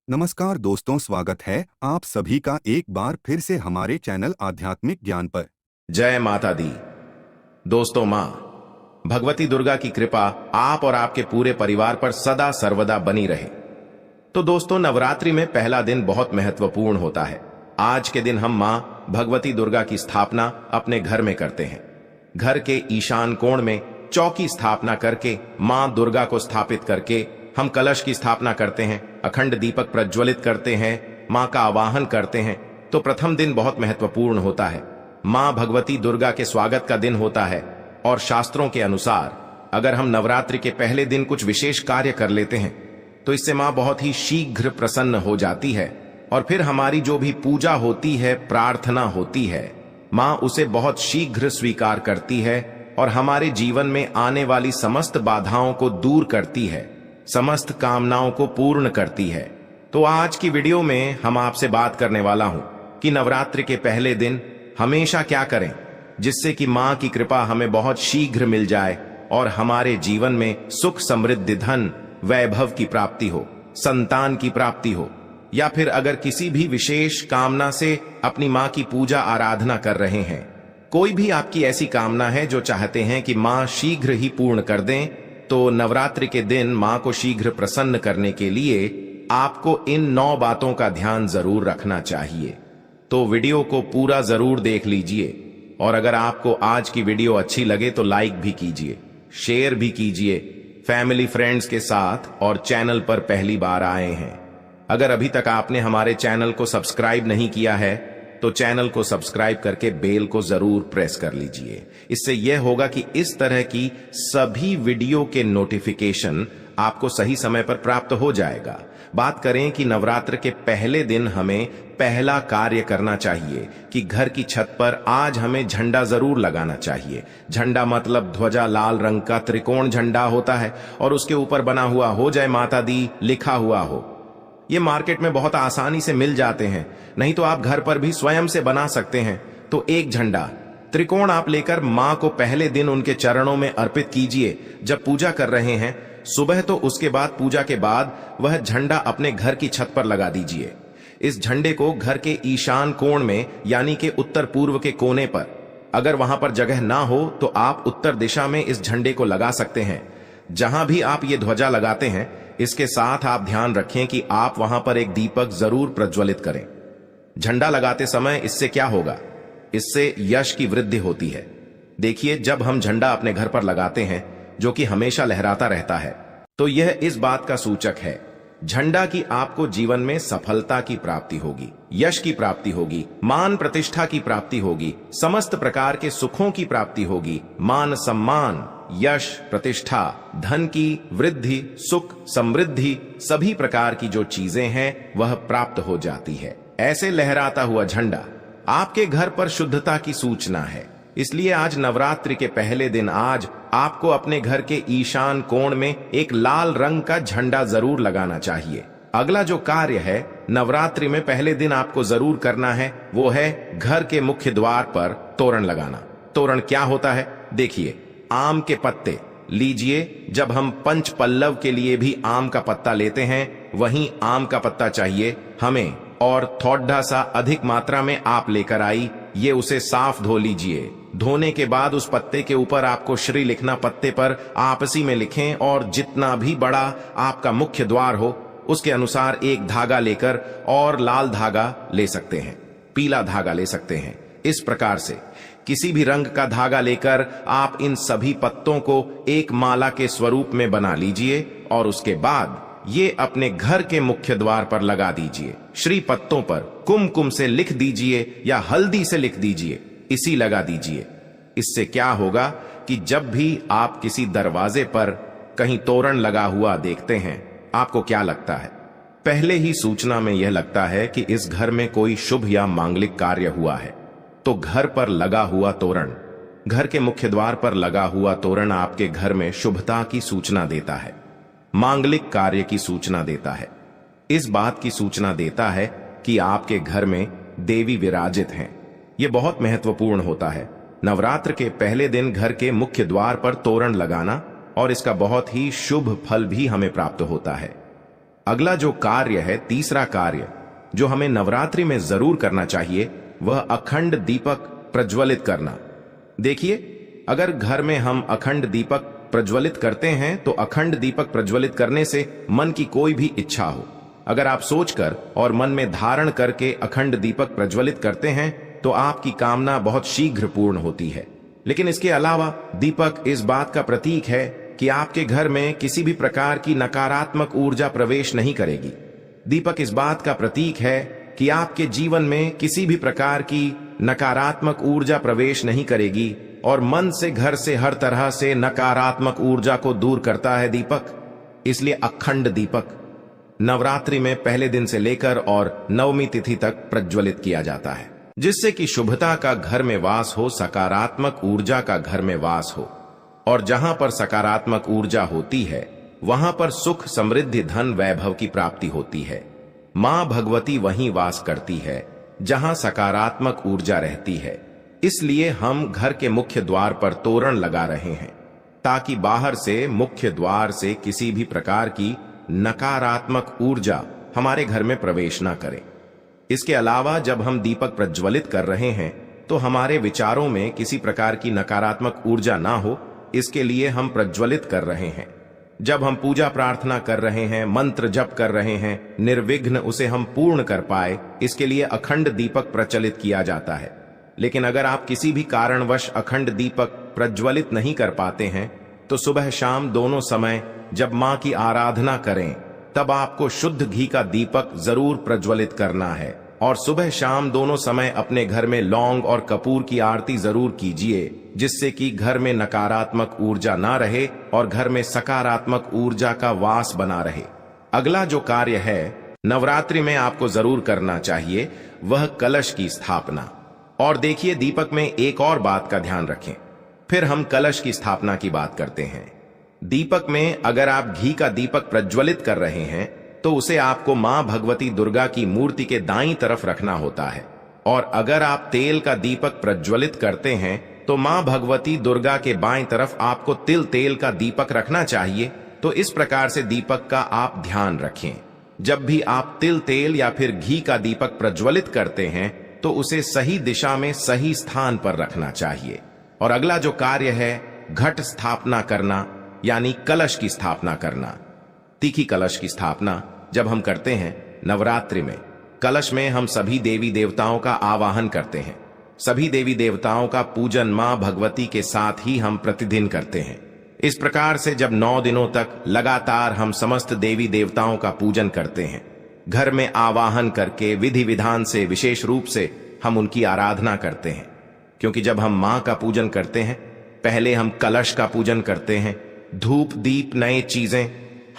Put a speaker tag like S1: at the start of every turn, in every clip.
S1: नमस्कार दोस्तों, स्वागत है आप सभी का एक बार फिर से हमारे चैनल आध्यात्मिक ज्ञान पर।
S2: जय माता दी। दोस्तों, मां भगवती दुर्गा की कृपा आप और आपके पूरे परिवार पर सदा सर्वदा बनी रहे। तो दोस्तों, नवरात्रि में पहला दिन बहुत महत्वपूर्ण होता है। आज के दिन हम मां भगवती दुर्गा की स्थापना अपने घर में करते हैं। घर के ईशान कोण में चौकी स्थापना करके मां दुर्गा को स्थापित करके हम कलश की स्थापना करते हैं, अखंड दीपक प्रज्वलित करते हैं, मां का आवाहन करते हैं। तो प्रथम दिन बहुत महत्वपूर्ण होता है। मां भगवती दुर्गा के स्वागत का दिन होता है और शास्त्रों के अनुसार अगर हम नवरात्रि के पहले दिन कुछ विशेष कार्य कर लेते हैं तो इससे मां बहुत ही शीघ्र प्रसन्न हो जाती है और फिर हमारी जो भी पूजा होती है, प्रार्थना होती है, मां उसे बहुत शीघ्र स्वीकार करती है और हमारे जीवन में आने वाली समस्त बाधाओं को दूर करती है, समस्त कामनाओं को पूर्ण करती है। तो आज की वीडियो में हम आपसे बात करने वाला हूं कि नवरात्रि के पहले दिन हमेशा क्या करें जिससे कि मां की कृपा हमें बहुत शीघ्र मिल जाए और हमारे जीवन में सुख, समृद्धि, धन, वैभव की प्राप्ति हो, संतान की प्राप्ति हो, या फिर अगर किसी भी विशेष कामना से अपनी मां की पूजा आराधना कर रहे हैं, कोई भी आपकी ऐसी कामना है जो चाहते हैं कि मां शीघ्र ही पूर्ण कर दें, तो नवरात्रि के दिन मां को शीघ्र प्रसन्न करने के लिए आपको इन 9 बातों का ध्यान जरूर रखना चाहिए। तो वीडियो को पूरा जरूर देख लीजिए और अगर आपको आज की वीडियो अच्छी लगे तो लाइक भी कीजिए, शेयर भी कीजिए फैमिली फ्रेंड्स के साथ, और चैनल पर पहली बार आए हैं, अगर अभी तक आपने हमारे चैनल को सब्सक्राइब नहीं किया है तो चैनल को सब्सक्राइब करके बेल को जरूर प्रेस कर लीजिए। इससे यह होगा कि इस तरह की सभी वीडियो के नोटिफिकेशन आपको सही समय पर प्राप्त हो जाएगा। बात करें कि नवरात्र के पहले दिन हमें पहला कार्य करना चाहिए कि घर की छत पर आज हमें झंडा जरूर लगाना चाहिए। झंडा मतलब ध्वजा, लाल रंग का त्रिकोण झंडा होता है और उसके ऊपर बना हुआ हो जय माता दी लिखा हुआ हो। ये मार्केट में बहुत आसानी से मिल जाते हैं, नहीं तो आप घर पर भी स्वयं से बना सकते हैं। तो एक झंडा त्रिकोण आप लेकर मां को पहले दिन उनके चरणों में अर्पित कीजिए। जब पूजा कर रहे हैं सुबह, तो उसके बाद पूजा के बाद वह झंडा अपने घर की छत पर लगा दीजिए। इस झंडे को घर के ईशान कोण में यानी कि उत्तर पूर्व के कोने पर, अगर वहां पर जगह ना हो तो आप उत्तर दिशा में इस झंडे को लगा सकते हैं। जहां भी आप ये ध्वजा लगाते हैं, इसके साथ आप ध्यान रखें कि आप वहां पर एक दीपक जरूर प्रज्वलित करें। झंडा लगाते समय इससे क्या होगा, इससे यश की वृद्धि होती है। देखिए, जब हम झंडा अपने घर पर लगाते हैं जो कि हमेशा लहराता रहता है, तो यह इस बात का सूचक है झंडा की आपको जीवन में सफलता की प्राप्ति होगी, यश की प्राप्ति होगी, मान प्रतिष्ठा की प्राप्ति होगी, समस्त प्रकार के सुखों की प्राप्ति होगी। मान सम्मान, यश, प्रतिष्ठा, धन की वृद्धि, सुख, समृद्धि, सभी प्रकार की जो चीजें हैं वह प्राप्त हो जाती है। ऐसे लहराता हुआ झंडा आपके घर पर शुद्धता की सूचना है। इसलिए आज नवरात्रि के पहले दिन आज आपको अपने घर के ईशान कोण में एक लाल रंग का झंडा जरूर लगाना चाहिए। अगला जो कार्य है नवरात्रि में पहले दिन आपको जरूर करना है वो है घर के मुख्य द्वार पर तोरण लगाना। तोरण क्या होता है, देखिए, आम के पत्ते लीजिए। जब हम पंच पल्लव के लिए भी आम का पत्ता लेते हैं, वहीं आम का पत्ता चाहिए हमें, और थोड़ा सा अधिक मात्रा में आप लेकर आई। ये उसे साफ धो लीजिए। धोने के बाद उस पत्ते के ऊपर आपको श्री लिखना, पत्ते पर आपसी में लिखें, और जितना भी बड़ा आपका मुख्य द्वार हो उसके अनुसार एक धागा लेकर, और लाल धागा ले सकते हैं, पीला धागा ले सकते हैं। इस प्रकार से किसी भी रंग का धागा लेकर आप इन सभी पत्तों को एक माला के स्वरूप में बना लीजिए और उसके बाद ये अपने घर के मुख्य द्वार पर लगा दीजिए। श्री पत्तों पर कुमकुम से लिख दीजिए या हल्दी से लिख दीजिए, इसी लगा दीजिए। इससे क्या होगा कि जब भी आप किसी दरवाजे पर कहीं तोरण लगा हुआ देखते हैं, आपको क्या लगता है? पहले ही सूचना में यह लगता है कि इस घर में कोई शुभ या मांगलिक कार्य हुआ है। तो घर पर लगा हुआ तोरण, घर के मुख्य द्वार पर लगा हुआ तोरण आपके घर में शुभता की सूचना देता है, मांगलिक कार्य की सूचना देता है। इस बात की सूचना देता है कि आपके घर में देवी विराजित हैं। यह बहुत महत्वपूर्ण होता है। नवरात्र के पहले दिन घर के मुख्य द्वार पर तोरण लगाना, और इसका बहुत ही शुभ फल भी हमें प्राप्त होता है। अगला जो कार्य है, तीसरा कार्य जो हमें नवरात्रि में जरूर करना चाहिए, वह अखंड दीपक प्रज्वलित करना। देखिए, अगर घर में हम अखंड दीपक प्रज्वलित करते हैं तो अखंड दीपक प्रज्वलित करने से मन की कोई भी इच्छा हो, अगर आप सोचकर और मन में धारण करके अखंड दीपक प्रज्वलित करते हैं तो आपकी कामना बहुत शीघ्र पूर्ण होती है। लेकिन इसके अलावा दीपक इस बात का प्रतीक है कि आपके घर में किसी भी प्रकार की नकारात्मक ऊर्जा प्रवेश नहीं करेगी। दीपक इस बात का प्रतीक है कि आपके जीवन में किसी भी प्रकार की नकारात्मक ऊर्जा प्रवेश नहीं करेगी और मन से, घर से, हर तरह से नकारात्मक ऊर्जा को दूर करता है दीपक। इसलिए अखंड दीपक नवरात्रि में पहले दिन से लेकर और नवमी तिथि तक प्रज्वलित किया जाता है, जिससे कि शुभता का घर में वास हो, सकारात्मक ऊर्जा का घर में वास हो। और जहां पर सकारात्मक ऊर्जा होती है वहां पर सुख, समृद्धि, धन, वैभव की प्राप्ति होती है। मां भगवती वहीं वास करती है जहां सकारात्मक ऊर्जा रहती है। इसलिए हम घर के मुख्य द्वार पर तोरण लगा रहे हैं ताकि बाहर से, मुख्य द्वार से किसी भी प्रकार की नकारात्मक ऊर्जा हमारे घर में प्रवेश ना करे। इसके अलावा जब हम दीपक प्रज्वलित कर रहे हैं तो हमारे विचारों में किसी प्रकार की नकारात्मक ऊर्जा ना हो, इसके लिए हम प्रज्वलित कर रहे हैं। जब हम पूजा प्रार्थना कर रहे हैं, मंत्र जप कर रहे हैं, निर्विघ्न उसे हम पूर्ण कर पाए, इसके लिए अखंड दीपक प्रज्वलित किया जाता है। लेकिन अगर आप किसी भी कारणवश अखंड दीपक प्रज्वलित नहीं कर पाते हैं तो सुबह शाम दोनों समय जब मां की आराधना करें तब आपको शुद्ध घी का दीपक जरूर प्रज्वलित करना है। और सुबह शाम दोनों समय अपने घर में लौंग और कपूर की आरती जरूर कीजिए, जिससे कि घर में नकारात्मक ऊर्जा ना रहे और घर में सकारात्मक ऊर्जा का वास बना रहे। अगला जो कार्य है नवरात्रि में आपको जरूर करना चाहिए, वह कलश की स्थापना। और देखिए, दीपक में एक और बात का ध्यान रखें, फिर हम कलश की स्थापना की बात करते हैं। दीपक में अगर आप घी का दीपक प्रज्वलित कर रहे हैं तो उसे आपको मां भगवती दुर्गा की मूर्ति के दाईं तरफ रखना होता है। और अगर आप तेल का दीपक प्रज्वलित करते हैं तो मां भगवती दुर्गा के बाईं तरफ आपको तिल तेल का दीपक रखना चाहिए। तो इस प्रकार से दीपक का आप ध्यान रखें। जब भी आप तिल तेल या फिर घी का दीपक प्रज्वलित करते हैं तो उसे सही दिशा में, सही स्थान पर रखना चाहिए। और अगला जो कार्य है घट स्थापना करना, यानी कलश की स्थापना करना। तीखी कलश की स्थापना जब हम करते हैं नवरात्रि में, कलश में हम सभी देवी देवताओं का आवाहन करते हैं। सभी देवी देवताओं का पूजन मां भगवती के साथ ही हम प्रतिदिन करते हैं। इस प्रकार से जब 9 दिनों तक लगातार हम समस्त देवी देवताओं का पूजन करते हैं, घर में आवाहन करके विधि विधान से, विशेष रूप से हम उनकी आराधना करते हैं। क्योंकि जब हम मां का पूजन करते हैं, पहले हम कलश का पूजन करते हैं। धूप, दीप, नए चीजें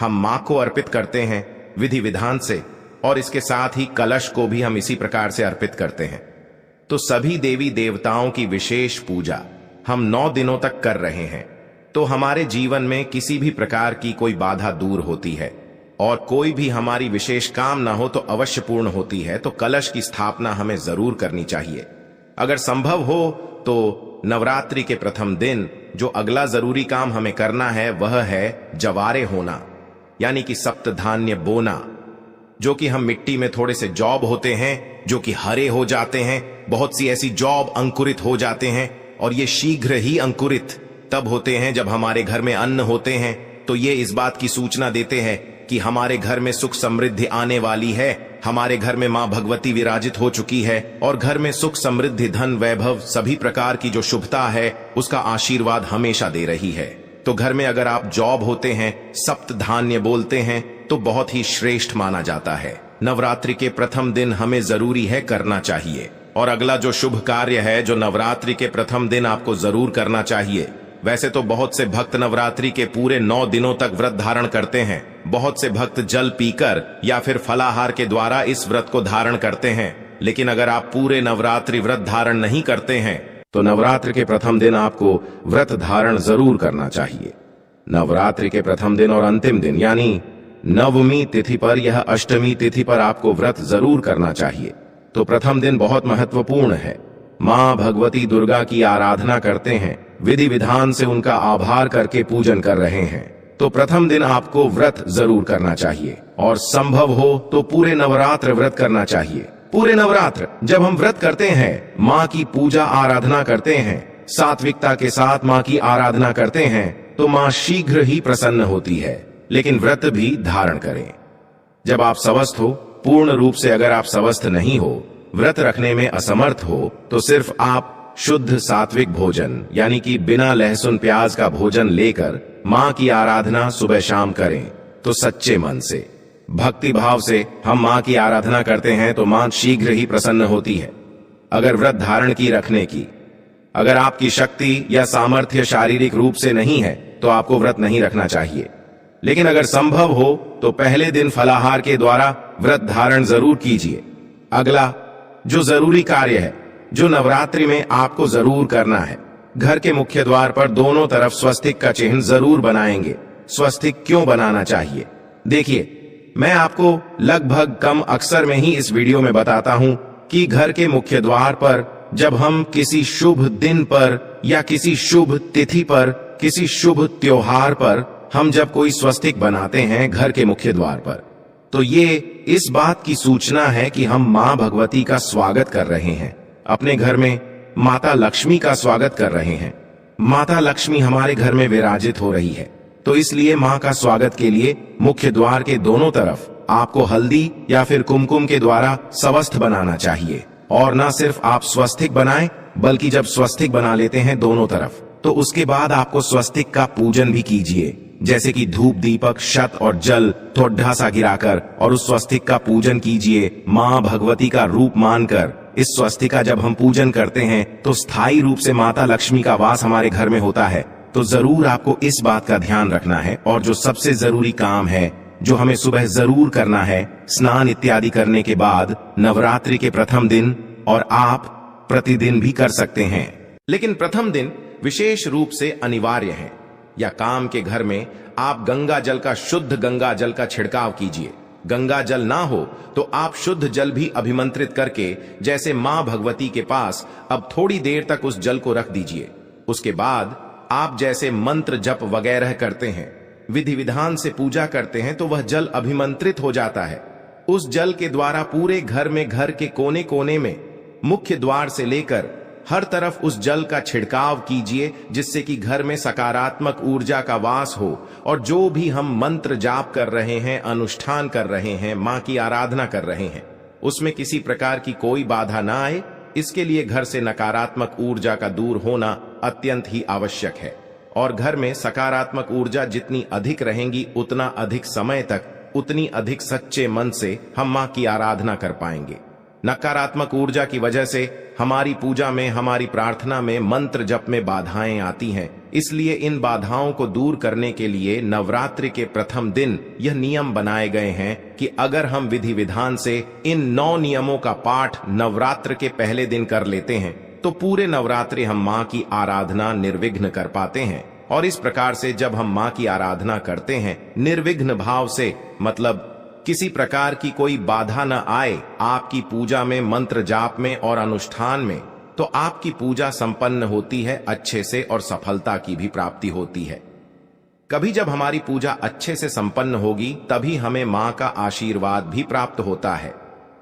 S2: हम मां को अर्पित करते हैं विधि विधान से, और इसके साथ ही कलश को भी हम इसी प्रकार से अर्पित करते हैं। तो सभी देवी देवताओं की विशेष पूजा हम 9 दिनों तक कर रहे हैं। तो हमारे जीवन में किसी भी प्रकार की कोई बाधा दूर होती है और कोई भी हमारी विशेष काम ना हो तो अवश्य पूर्ण होती है। तो कलश की स्थापना हमें जरूर करनी चाहिए। अगर संभव हो तो नवरात्रि के प्रथम दिन जो अगला जरूरी काम हमें करना है वह है जवारे होना, यानी कि सप्त धान्य बोना, जो कि हम मिट्टी में थोड़े से जॉब होते हैं जो कि हरे हो जाते हैं। बहुत सी ऐसी जॉब अंकुरित हो जाते हैं और ये शीघ्र ही अंकुरित तब होते हैं जब हमारे घर में अन्न होते हैं। तो ये इस बात की सूचना देते हैं कि हमारे घर में सुख समृद्धि आने वाली है, हमारे घर में मां भगवती विराजित हो चुकी है और घर में सुख समृद्धि, धन, वैभव, सभी प्रकार की जो शुभता है उसका आशीर्वाद हमेशा दे रही है। तो घर में अगर आप जॉब होते हैं, सप्त धान्य बोलते हैं, तो बहुत ही श्रेष्ठ माना जाता है। नवरात्रि के प्रथम दिन हमें जरूरी है करना चाहिए। और अगला जो शुभ कार्य है जो नवरात्रि के प्रथम दिन आपको जरूर करना चाहिए, वैसे तो बहुत से भक्त नवरात्रि के पूरे 9 दिनों तक व्रत धारण करते हैं। बहुत से भक्त जल पीकर या फिर फलाहार के द्वारा इस व्रत को धारण करते हैं। लेकिन अगर आप पूरे नवरात्रि व्रत धारण नहीं करते हैं तो नवरात्रि के प्रथम दिन आपको व्रत धारण जरूर करना चाहिए। नवरात्रि के प्रथम दिन और अंतिम दिन यानी नवमी तिथि पर या अष्टमी तिथि पर आपको व्रत जरूर करना चाहिए। तो प्रथम दिन बहुत महत्वपूर्ण है। मां भगवती दुर्गा की आराधना करते हैं, विधि विधान से उनका आभार करके पूजन कर रहे हैं। तो प्रथम दिन आपको व्रत जरूर करना चाहिए और संभव हो तो पूरे नवरात्र व्रत करना चाहिए। पूरे नवरात्र जब हम व्रत करते हैं, माँ की पूजा आराधना करते हैं, सात्विकता के साथ माँ की आराधना करते हैं, तो माँ शीघ्र ही प्रसन्न होती है। लेकिन व्रत भी धारण करें। जब आप स्वस्थ हो, पूर्ण रूप से अगर आप स्वस्थ नहीं हो, व्रत रखने में असमर्थ हो, तो सिर्फ आप शुद्ध सात्विक भोजन यानी कि बिना लहसुन प्याज का भोजन लेकर माँ की आराधना सुबह शाम करें तो सच्चे मन से, भक्ति भाव से हम माँ की आराधना करते हैं तो माँ शीघ्र ही प्रसन्न होती है। अगर व्रत धारण की रखने की अगर आपकी शक्ति या सामर्थ्य शारीरिक रूप से नहीं है तो आपको व्रत नहीं रखना चाहिए। लेकिन अगर संभव हो तो पहले दिन फलाहार के द्वारा व्रत धारण जरूर कीजिए। अगला जो जरूरी कार्य है, जो नवरात्रि में आपको जरूर करना है, घर के मुख्य द्वार पर दोनों तरफ स्वस्तिक का चिन्ह जरूर बनाएंगे। स्वस्तिक क्यों बनाना चाहिए? देखिए, मैं आपको लगभग कम अक्सर में ही इस वीडियो में बताता हूं कि घर के मुख्य द्वार पर जब हम किसी शुभ दिन पर या किसी शुभ तिथि पर, किसी शुभ त्योहार पर हम जब कोई स्वस्तिक बनाते हैं घर के मुख्य द्वार पर, तो ये इस बात की सूचना है कि हम मां भगवती का स्वागत कर रहे हैं। अपने घर में माता लक्ष्मी का स्वागत कर रहे हैं। माता लक्ष्मी हमारे घर में विराजित हो रही है, तो इसलिए मां का स्वागत के लिए मुख्य द्वार के दोनों तरफ आपको हल्दी या फिर कुमकुम के द्वारा स्वस्थ बनाना चाहिए। और ना सिर्फ आप स्वस्तिक बनाएं, बल्कि जब स्वस्तिक बना लेते हैं दोनों तरफ, तो उसके बाद आपको स्वस्तिक का पूजन भी कीजिए। जैसे कि धूप दीपक शत और जल थोड़ा सा गिराकर और उस स्वस्तिक का पूजन कीजिए, मां भगवती का रूप मानकर। इस स्वस्तिक का जब हम पूजन करते हैं तो स्थायी रूप से माता लक्ष्मी का वास हमारे घर में होता है। तो जरूर आपको इस बात का ध्यान रखना है। और जो सबसे जरूरी काम है, जो हमें सुबह जरूर करना है, स्नान इत्यादि करने के बाद नवरात्रि के प्रथम दिन, और आप प्रतिदिन भी कर सकते हैं, लेकिन प्रथम दिन विशेष रूप से अनिवार्य है। या काम के घर में आप गंगा जल का, शुद्ध गंगा जल का छिड़काव कीजिए। गंगा जल ना हो तो आप शुद्ध जल भी अभिमंत्रित करके, जैसे मां भगवती के पास, अब थोड़ी देर तक उस जल को रख दीजिए। उसके बाद आप जैसे मंत्र जप वगैरह करते हैं, विधि विधान से पूजा करते हैं, तो वह जल अभिमंत्रित हो जाता है। उस जल के द्वारा पूरे घर में, घर के कोने कोने में, मुख्य द्वार से लेकर हर तरफ उस जल का छिड़काव कीजिए, जिससे कि घर में सकारात्मक ऊर्जा का वास हो। और जो भी हम मंत्र जाप कर रहे हैं, अनुष्ठान कर रहे हैं, मां की आराधना कर रहे हैं, उसमें किसी प्रकार की कोई बाधा ना आए, इसके लिए घर से नकारात्मक ऊर्जा का दूर होना अत्यंत ही आवश्यक है। और घर में सकारात्मक ऊर्जा जितनी अधिक रहेंगी, उतना अधिक समय तक, उतनी अधिक सच्चे मन से हम मां की आराधना कर पाएंगे। नकारात्मक ऊर्जा की वजह से हमारी पूजा में, हमारी प्रार्थना में, मंत्र जप में बाधाएं आती हैं। इसलिए इन बाधाओं को दूर करने के लिए नवरात्रि के प्रथम दिन यह नियम बनाए गए हैं कि अगर हम विधि विधान से इन 9 नियमों का पाठ नवरात्र के पहले दिन कर लेते हैं, तो पूरे नवरात्रि हम मां की आराधना निर्विघ्न कर पाते हैं। और इस प्रकार से जब हम मां की आराधना करते हैं निर्विघ्न भाव से, मतलब किसी प्रकार की कोई बाधा न आए आपकी पूजा में, मंत्र जाप में और अनुष्ठान में, तो आपकी पूजा संपन्न होती है अच्छे से और सफलता की भी प्राप्ति होती है। कभी जब हमारी पूजा अच्छे से संपन्न होगी, तभी हमें मां का आशीर्वाद भी प्राप्त होता है।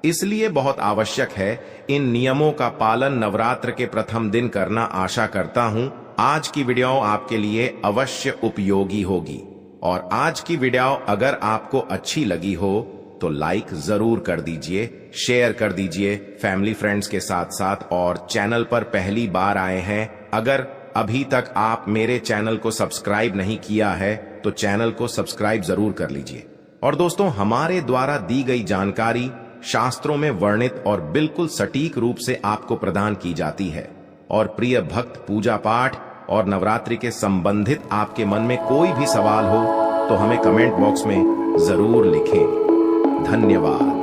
S2: इसलिए बहुत आवश्यक है इन नियमों का पालन नवरात्र के प्रथम दिन करना। आशा करता हूं आज की वीडियो आपके लिए अवश्य उपयोगी होगी। और आज की वीडियो अगर आपको अच्छी लगी हो तो लाइक जरूर कर दीजिए, शेयर कर दीजिए फैमिली फ्रेंड्स के साथ साथ। और चैनल पर पहली बार आए हैं, अगर अभी तक आप मेरे चैनल को सब्सक्राइब नहीं किया है तो चैनल को सब्सक्राइब जरूर कर लीजिए। और दोस्तों, हमारे द्वारा दी गई जानकारी शास्त्रों में वर्णित और बिल्कुल सटीक रूप से आपको प्रदान की जाती है। और प्रिय भक्त, पूजा पाठ और नवरात्रि के संबंधित आपके मन में कोई भी सवाल हो तो हमें कमेंट बॉक्स में जरूर लिखें। धन्यवाद।